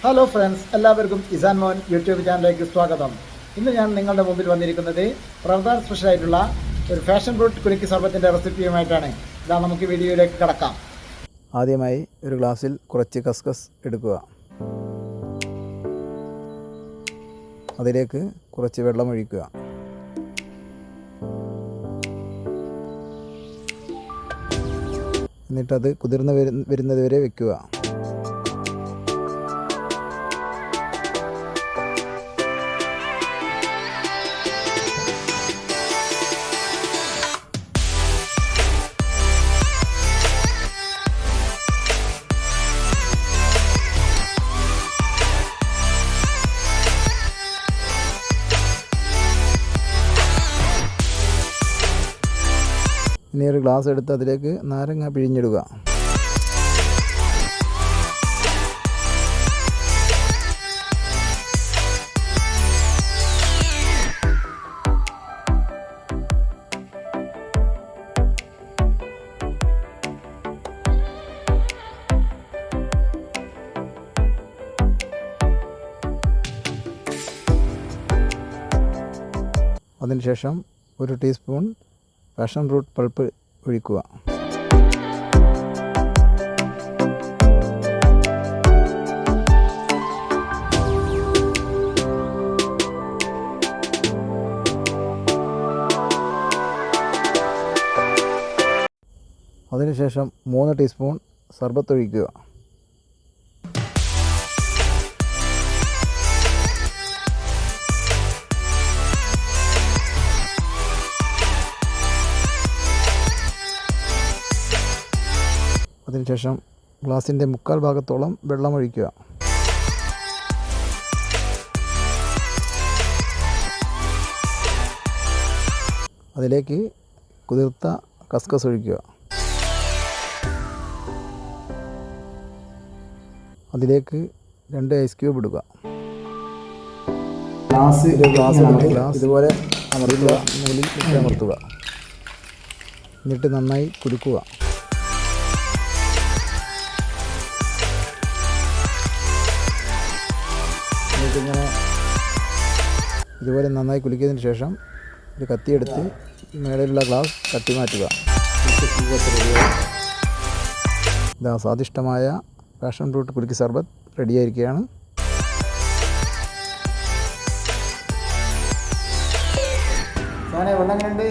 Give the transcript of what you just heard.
Hello friends, എല്ലാവർക്കും ഇസാൻ മോൻ YouTube ചാനലിലേക്ക് സ്വാഗതം. ഇന്ന് ഞാൻ നിങ്ങളുടെ മുമ്പിൽ വന്നിരിക്കുന്നത് റമദാൻ സ്പെഷ്യലായിട്ടുള്ള ഒരു ഫാഷൻ ഫ്രൂട്ട് കുലുക്കി സർബത്തിൻ്റെ റെസിപ്പിയുമായിട്ടാണ്. ഇതാ നമുക്ക് വീഡിയോയിലേക്ക് കടക്കാം. ആദ്യമായി ഒരു ഗ്ലാസ്സിൽ കുറച്ച് കസ്കസ് എടുക്കുക. അതിലേക്ക് കുറച്ച് വെള്ളം ഒഴിക്കുക. എന്നിട്ടത് കുതിർന്ന് വരുന്നത് വരെ വെക്കുക. ഇനി ഒരു ഗ്ലാസ് എടുത്ത് അതിലേക്ക് നാരങ്ങ പിഴിഞ്ഞിടുക. അതിനുശേഷം ഒരു ടീസ്പൂൺ പാഷൻ ഫ്രൂട്ട് പൾപ്പ് ഒഴിക്കുക. അതിനുശേഷം 3 ടീസ്പൂൺ സർബത്ത് ഒഴിക്കുക. അതിനുശേഷം ഗ്ലാസിൻ്റെ 3/4 ഭാഗത്തോളം വെള്ളം ഒഴിക്കുക. അതിലേക്ക് കുതിർത്ത കസ്കസ് ഒഴിക്കുക. അതിലേക്ക് 2 ഐസ് ക്യൂബ് ഇടുക. ഗ്ലാസ് ഇതുപോലെ അമർത്തുക, മുകളിൽ അമർത്തുക. എന്നിട്ട് നന്നായി കുലുക്കുക. ഇങ്ങനെ ഇതുപോലെ നന്നായി കുലുക്കിയതിന് ശേഷം ഒരു കത്തിയെടുത്ത് മേളിലുള്ള ഗ്ലാസ് തട്ടി മാറ്റുക. ഇതാ സ്വാദിഷ്ടമായ പാഷൻ ഫ്രൂട്ട് കുലുക്കി സർബത്ത് റെഡിയായിരിക്കുകയാണ്. വെള്ളം എങ്ങനെയുണ്ട്?